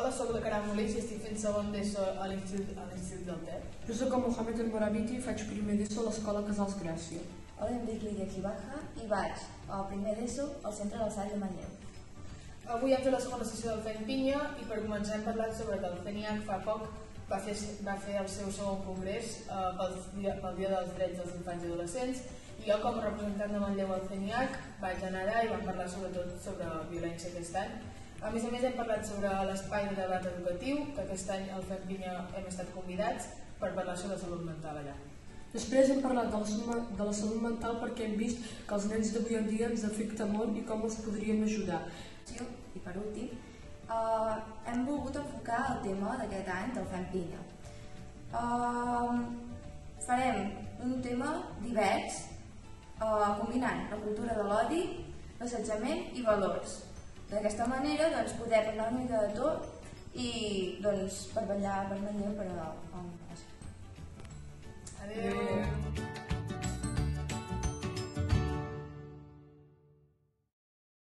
Hola, soc la Caram Molins i estic fent segon d'ESO a l'Institut del Ter. Jo soc el Mohamed El Moraviti i faig primer d'ESO a l'Escola Casals Gràcia. Hola, em dic Lídia Kibaja i vaig al primer d'ESO al Centre del Sall de Manlleu. Avui hem fet la segona sessió del FEN Pinya i per començar hem parlat sobre que el CENIAC fa poc va fer el seu segon congrés pel Dia dels Drets dels Infants i Adolescents i jo com a representant de Manlleu al CENIAC vaig anar allà i vam parlar sobretot sobre violència aquest any. A més hem parlat sobre l'espai de debat educatiu, que aquest any al FEN Pinya hem estat convidats per parlar sobre salut mental allà. Després hem parlat de la salut mental perquè hem vist que els nens d'avui en dia ens afecta molt i com els podríem ajudar. I per últim, hem volgut enfocar el tema d'aquest any del FEN Pinya. Farem un tema divers, combinant la cultura de l'odi, l'assetjament i valors. D'aquesta manera poder parlar una mica de tot i per vetllar per Manlleu per a